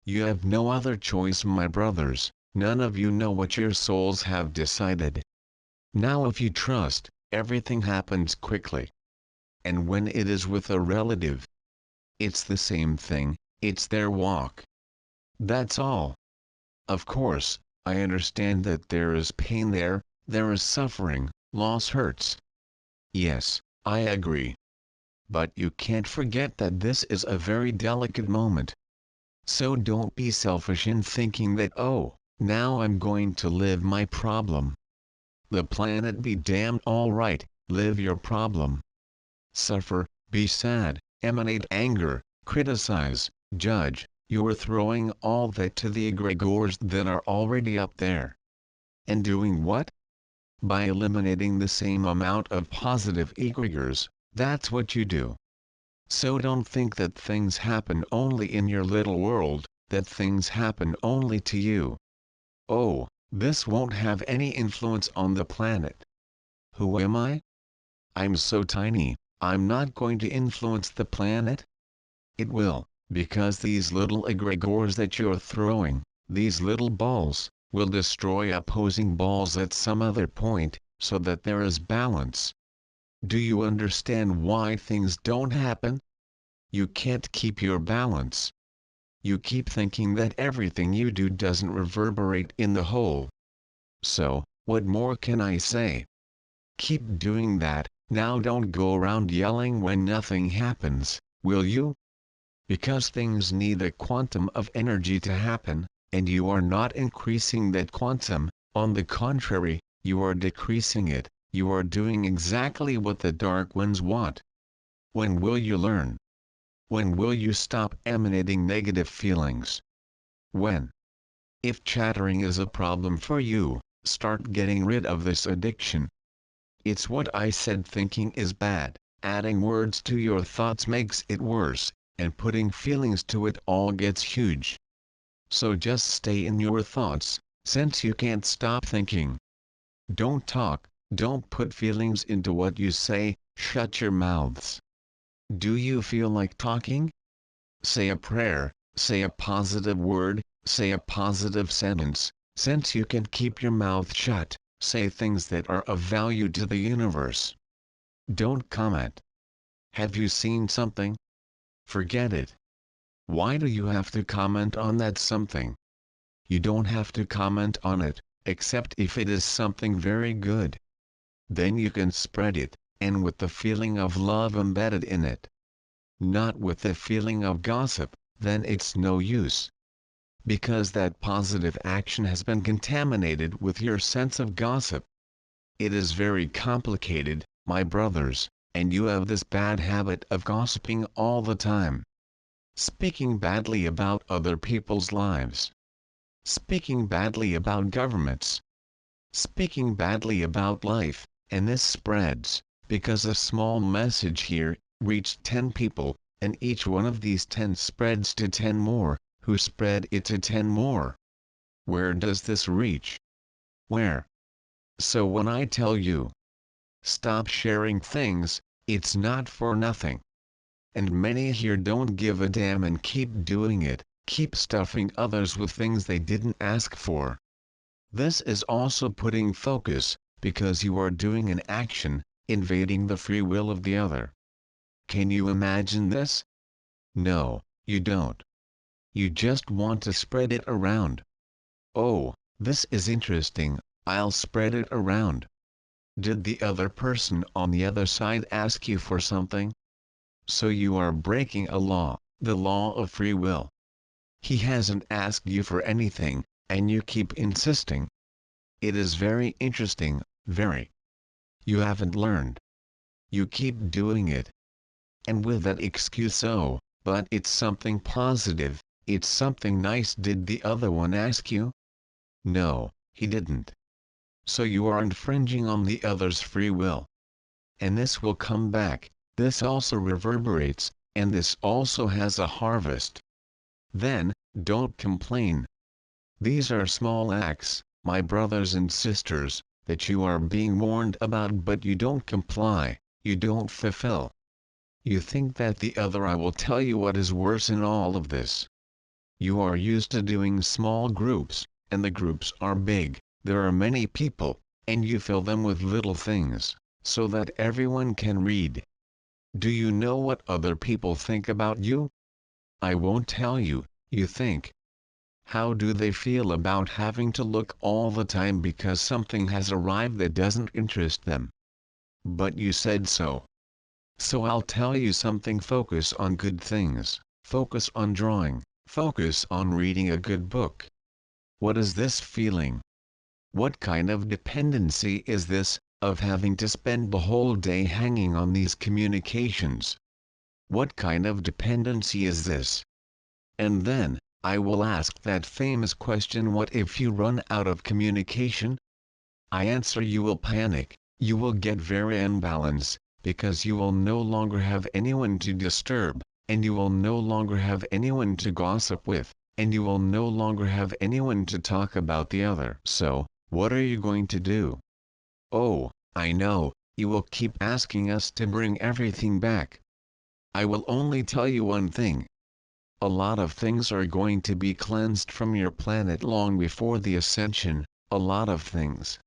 You have no other choice, my brothers. None of you know what your souls have decided. Now if you trust, everything happens quickly. And when it is with a relative, it's the same thing, it's their walk. That's all. Of course, I understand that there is pain there is suffering, loss hurts. Yes, I agree. But you can't forget that this is a very delicate moment. So don't be selfish in thinking that, oh, now I'm going to live my problem. The planet be damned, all right, live your problem. Suffer, be sad, emanate anger, criticize, judge, you're throwing all that to the egregores that are already up there. And doing what? By eliminating the same amount of positive egregores, that's what you do. So don't think that things happen only in your little world, that things happen only to you. Oh, this won't have any influence on the planet. Who am I? I'm so tiny, I'm not going to influence the planet? It will, because these little egregores that you're throwing, these little balls, will destroy opposing balls at some other point, so that there is balance. Do you understand why things don't happen? You can't keep your balance. You keep thinking that everything you do doesn't reverberate in the whole. So, what more can I say? Keep doing that. Now don't go around yelling when nothing happens, will you? Because things need a quantum of energy to happen, and you are not increasing that quantum, on the contrary, you are decreasing it, you are doing exactly what the dark ones want. When will you learn? When will you stop emanating negative feelings? When? If chattering is a problem for you, start getting rid of this addiction. It's what I said, thinking is bad, adding words to your thoughts makes it worse, and putting feelings to it all gets huge. So just stay in your thoughts, since you can't stop thinking. Don't talk, don't put feelings into what you say, shut your mouths. Do you feel like talking? Say a prayer, say a positive word, say a positive sentence. Since you can keep your mouth shut, say things that are of value to the universe. Don't comment. Have you seen something? Forget it. Why do you have to comment on that something? You don't have to comment on it, except if it is something very good. Then you can spread it, and with the feeling of love embedded in it. Not with the feeling of gossip, then it's no use. Because that positive action has been contaminated with your sense of gossip. It is very complicated, my brothers, and you have this bad habit of gossiping all the time. Speaking badly about other people's lives. Speaking badly about governments. Speaking badly about life, and this spreads, because a small message here reached 10 people, and each one of these 10 spreads to 10 more, who spread it to 10 more. Where does this reach? Where? So when I tell you, stop sharing things, it's not for nothing. And many here don't give a damn and keep doing it, keep stuffing others with things they didn't ask for. This is also putting focus, because you are doing an action, invading the free will of the other. Can you imagine this? No, you don't. You just want to spread it around. Oh, this is interesting, I'll spread it around. Did the other person on the other side ask you for something? So you are breaking a law, the law of free will. He hasn't asked you for anything, and you keep insisting. It is very interesting, very. You haven't learned. You keep doing it. And with that excuse, oh, but it's something positive, it's something nice. Did the other one ask you? No, he didn't. So you are infringing on the other's free will. And this will come back, This also reverberates, and this also has a harvest. Then, don't complain. These are small acts, my brothers and sisters, that you are being warned about, but you don't comply, you don't fulfill. You think that the other I will tell you what is worse in all of this. You are used to doing small groups, and the groups are big, there are many people, and you fill them with little things, so that everyone can read. Do you know what other people think about you? I won't tell you, you think. How do they feel about having to look all the time because something has arrived that doesn't interest them? But you said so. So I'll tell you something: focus on good things, focus on drawing, focus on reading a good book. What is this feeling? What kind of dependency is this, of having to spend the whole day hanging on these communications? What kind of dependency is this? And then, I will ask that famous question: what if you run out of communication? I answer: you will panic, you will get very unbalanced, because you will no longer have anyone to disturb, and you will no longer have anyone to gossip with, and you will no longer have anyone to talk about the other. So, what are you going to do? Oh, I know, you will keep asking us to bring everything back. I will only tell you one thing. A lot of things are going to be cleansed from your planet long before the ascension, a lot of things.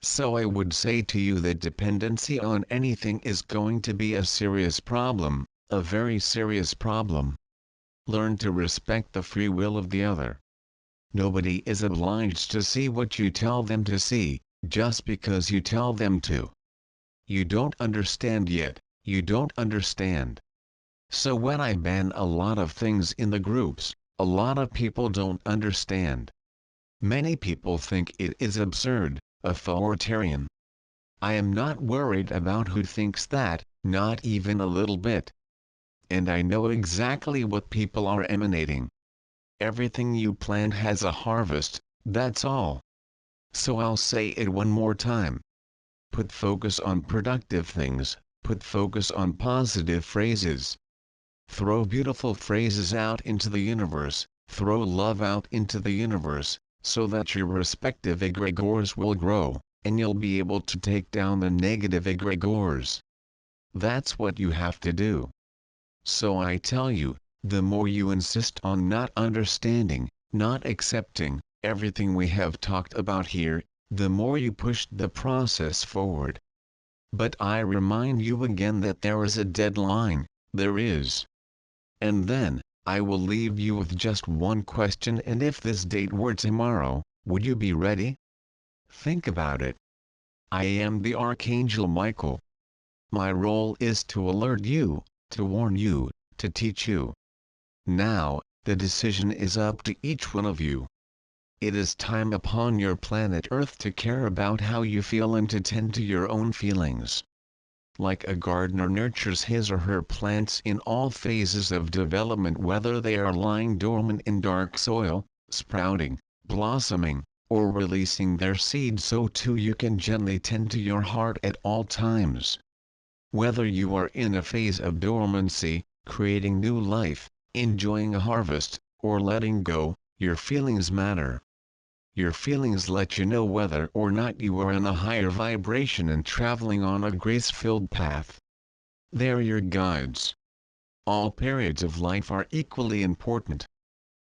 So I would say to you that dependency on anything is going to be a serious problem, a very serious problem. Learn to respect the free will of the other. Nobody is obliged to see what you tell them to see, just because you tell them to. You don't understand yet, you don't understand. So when I ban a lot of things in the groups, a lot of people don't understand. Many people think it is absurd, authoritarian. I am not worried about who thinks that, not even a little bit. And I know exactly what people are emanating. Everything you plant has a harvest, that's all. So I'll say it one more time. Put focus on productive things, put focus on positive phrases. Throw beautiful phrases out into the universe, throw love out into the universe, so that your respective egregores will grow, and you'll be able to take down the negative egregores. That's what you have to do. So I tell you, the more you insist on not understanding, not accepting, everything we have talked about here, the more you push the process forward. But I remind you again that there is a deadline, there is. And then, I will leave you with just one question: and if this date were tomorrow, would you be ready? Think about it. I am the Archangel Michael. My role is to alert you, to warn you, to teach you. Now, the decision is up to each one of you. It is time upon your planet Earth to care about how you feel and to tend to your own feelings. Like a gardener nurtures his or her plants in all phases of development, whether they are lying dormant in dark soil, sprouting, blossoming, or releasing their seed, so too you can gently tend to your heart at all times. Whether you are in a phase of dormancy, creating new life, enjoying a harvest, or letting go, your feelings matter. Your feelings let you know whether or not you are in a higher vibration and traveling on a grace-filled path. They are your guides. All periods of life are equally important.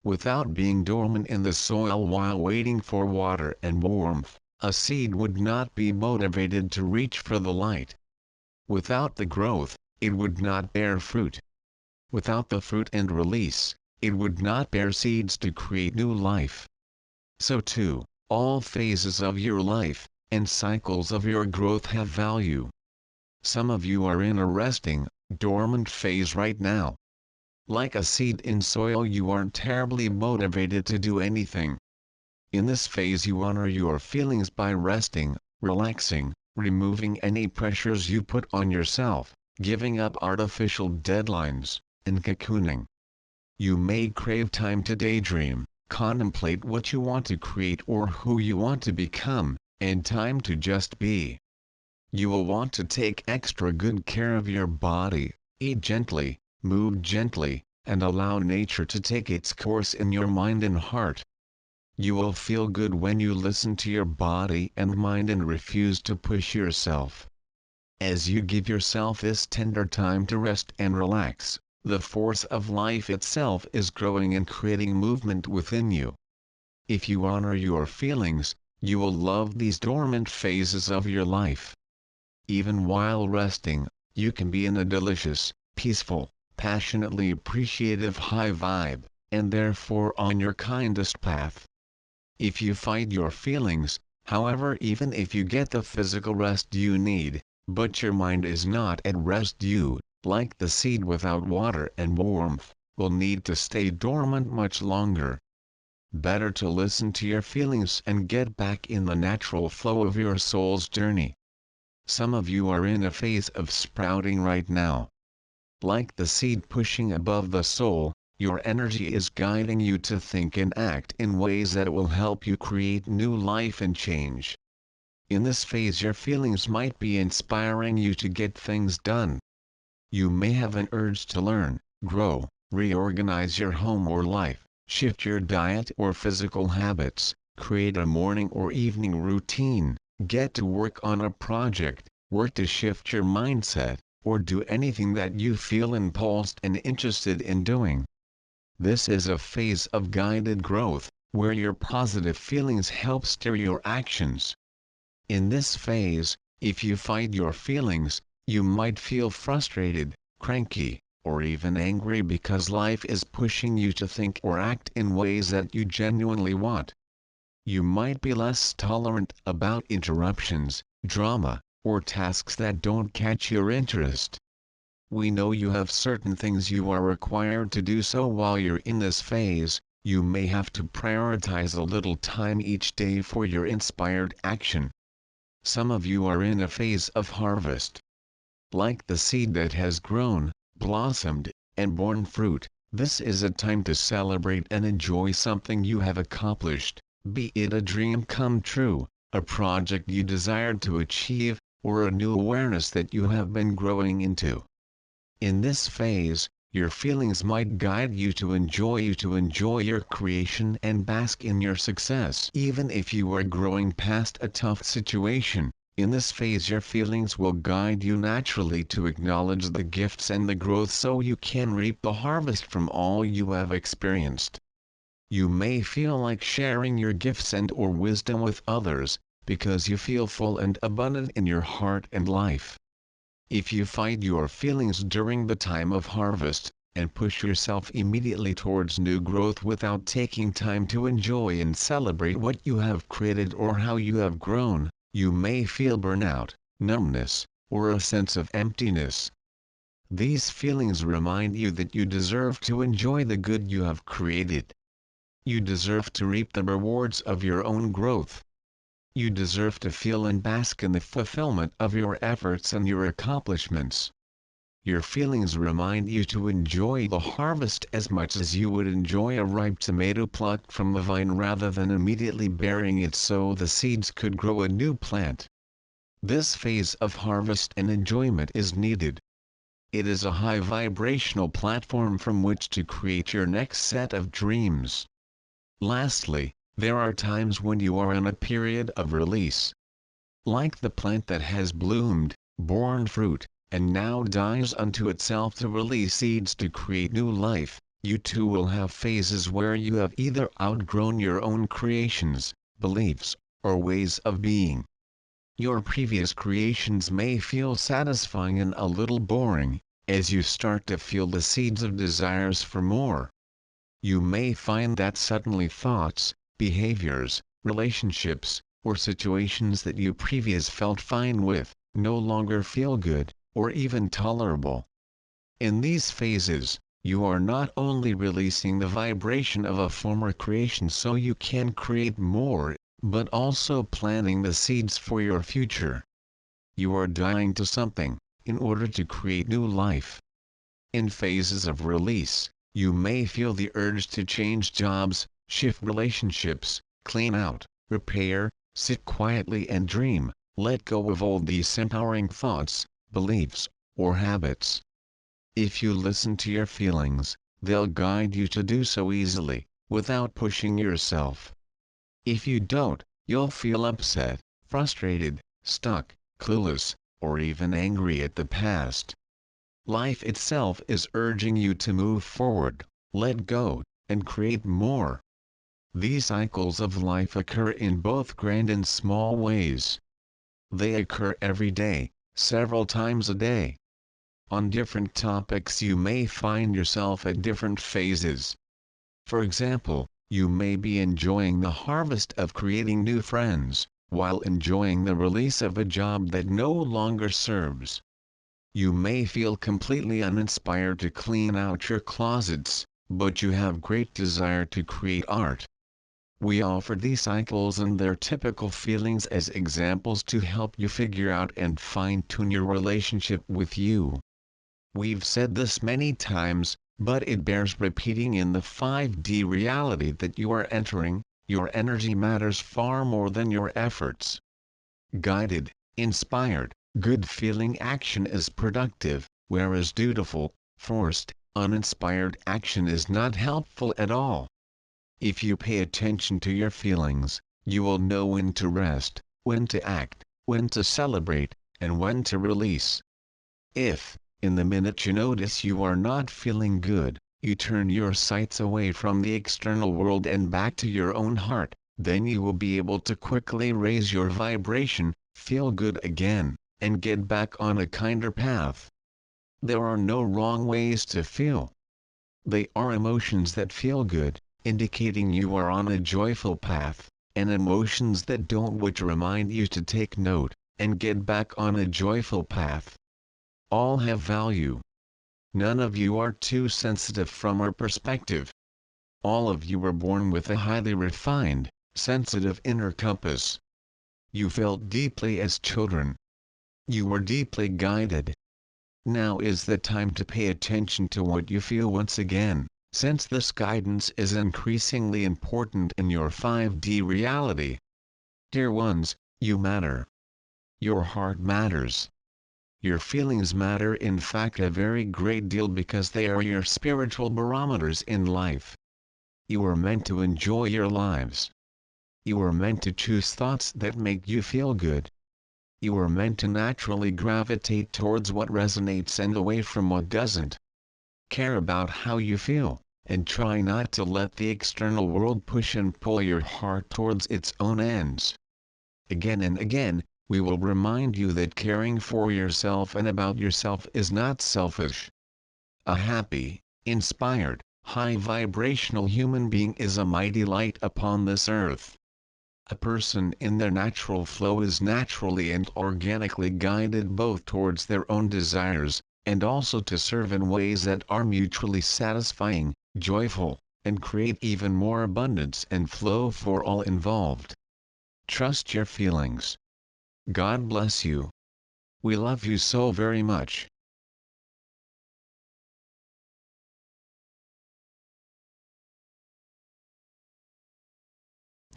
Without being dormant in the soil while waiting for water and warmth, a seed would not be motivated to reach for the light. Without the growth, it would not bear fruit. Without the fruit and release, it would not bear seeds to create new life. So too, all phases of your life, and cycles of your growth have value. Some of you are in a resting, dormant phase right now. Like a seed in soil, you aren't terribly motivated to do anything. In this phase you honor your feelings by resting, relaxing, removing any pressures you put on yourself, giving up artificial deadlines, and cocooning. You may crave time to daydream, contemplate what you want to create or who you want to become, and time to just be. You will want to take extra good care of your body, eat gently, move gently, and allow nature to take its course in your mind and heart. You will feel good when you listen to your body and mind and refuse to push yourself. As you give yourself this tender time to rest and relax, the force of life itself is growing and creating movement within you. If you honor your feelings, you will love these dormant phases of your life. Even while resting, you can be in a delicious, peaceful, passionately appreciative high vibe, and therefore on your kindest path. If you fight your feelings, however, even if you get the physical rest you need, but your mind is not at rest, you, like the seed without water and warmth, will need to stay dormant much longer. Better to listen to your feelings and get back in the natural flow of your soul's journey. Some of you are in a phase of sprouting right now. Like the seed pushing above the soul, your energy is guiding you to think and act in ways that will help you create new life and change. In this phase, your feelings might be inspiring you to get things done. You may have an urge to learn, grow, reorganize your home or life, shift your diet or physical habits, create a morning or evening routine, get to work on a project, work to shift your mindset, or do anything that you feel impulsed and interested in doing. This is a phase of guided growth, where your positive feelings help steer your actions. In this phase, if you fight your feelings, you might feel frustrated, cranky, or even angry because life is pushing you to think or act in ways that you genuinely want. You might be less tolerant about interruptions, drama, or tasks that don't catch your interest. We know you have certain things you are required to do, so while you're in this phase, you may have to prioritize a little time each day for your inspired action. Some of you are in a phase of harvest. Like the seed that has grown, blossomed, and borne fruit, this is a time to celebrate and enjoy something you have accomplished, be it a dream come true, a project you desired to achieve, or a new awareness that you have been growing into. In this phase, your feelings might guide you to enjoy your creation and bask in your success. Even if you are growing past a tough situation, in this phase your feelings will guide you naturally to acknowledge the gifts and the growth so you can reap the harvest from all you have experienced. You may feel like sharing your gifts and or wisdom with others, because you feel full and abundant in your heart and life. If you fight your feelings during the time of harvest, and push yourself immediately towards new growth without taking time to enjoy and celebrate what you have created or how you have grown, you may feel burnout, numbness, or a sense of emptiness. These feelings remind you that you deserve to enjoy the good you have created. You deserve to reap the rewards of your own growth. You deserve to feel and bask in the fulfillment of your efforts and your accomplishments. Your feelings remind you to enjoy the harvest as much as you would enjoy a ripe tomato plucked from the vine rather than immediately burying it so the seeds could grow a new plant. This phase of harvest and enjoyment is needed. It is a high vibrational platform from which to create your next set of dreams. Lastly, there are times when you are in a period of release. Like the plant that has bloomed, borne fruit, and now dies unto itself to release seeds to create new life, you too will have phases where you have either outgrown your own creations, beliefs, or ways of being. Your previous creations may feel satisfying and a little boring, as you start to feel the seeds of desires for more. You may find that suddenly thoughts, behaviors, relationships, or situations that you previously felt fine with, no longer feel good, or even tolerable. In these phases, you are not only releasing the vibration of a former creation so you can create more, but also planting the seeds for your future. You are dying to something, in order to create new life. In phases of release, you may feel the urge to change jobs, shift relationships, clean out, repair, sit quietly and dream, Let go of all these empowering thoughts, beliefs, or habits. If you listen to your feelings, they'll guide you to do so easily, without pushing yourself. If you don't, you'll feel upset, frustrated, stuck, clueless, or even angry at the past. Life itself is urging you to move forward, let go, and create more. These cycles of life occur in both grand and small ways. They occur every day, several times a day. On different topics you may find yourself at different phases. For example, you may be enjoying the harvest of creating new friends, while enjoying the release of a job that no longer serves. You may feel completely uninspired to clean out your closets, but you have great desire to create art. We offer these cycles and their typical feelings as examples to help you figure out and fine-tune your relationship with you. We've said this many times, but it bears repeating in the 5D reality that you are entering. Your energy matters far more than your efforts. Guided, inspired, good-feeling action is productive, whereas dutiful, forced, uninspired action is not helpful at all. If you pay attention to your feelings, you will know when to rest, when to act, when to celebrate, and when to release. If, in the minute you notice you are not feeling good, you turn your sights away from the external world and back to your own heart, then you will be able to quickly raise your vibration, feel good again, and get back on a kinder path. There are no wrong ways to feel. They are emotions that feel good, indicating you are on a joyful path, and emotions that don't, which remind you to take note, and get back on a joyful path. All have value. None of you are too sensitive from our perspective. All of you were born with a highly refined, sensitive inner compass. You felt deeply as children. You were deeply guided. Now is the time to pay attention to what you feel once again, since this guidance is increasingly important in your 5D reality. Dear ones, you matter. Your heart matters. Your feelings matter, in fact a very great deal, because they are your spiritual barometers in life. You are meant to enjoy your lives. You are meant to choose thoughts that make you feel good. You are meant to naturally gravitate towards what resonates and away from what doesn't. Care about how you feel, and try not to let the external world push and pull your heart towards its own ends. Again and again, we will remind you that caring for yourself and about yourself is not selfish. A happy, inspired, high-vibrational human being is a mighty light upon this earth. A person in their natural flow is naturally and organically guided both towards their own desires, and also to serve in ways that are mutually satisfying, joyful, and create even more abundance and flow for all involved. Trust your feelings. God bless you. We love you so very much.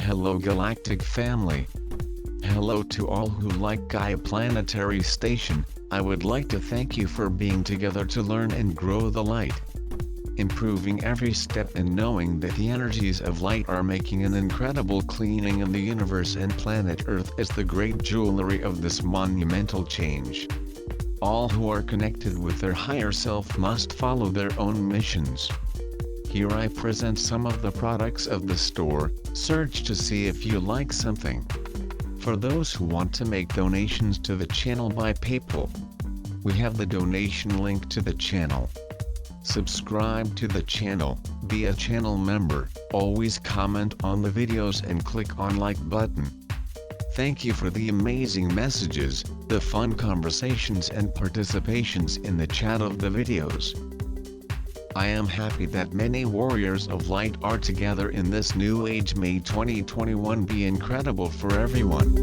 Hello Galactic Family. Hello to all who like Gaia Planetary Station. I would like to thank you for being together to learn and grow the light. Improving every step and knowing that the energies of light are making an incredible cleaning of the universe and planet Earth is the great jewelry of this monumental change. All who are connected with their higher self must follow their own missions. Here I present some of the products of the store. Search to see if you like something. For those who want to make donations to the channel by PayPal, we have the donation link to the channel. Subscribe to the channel, be a channel member, always comment on the videos and click on like button. Thank you for the amazing messages, the fun conversations and participations in the chat of the videos. I am happy that many warriors of light are together in this new age. May 2021 be incredible for everyone.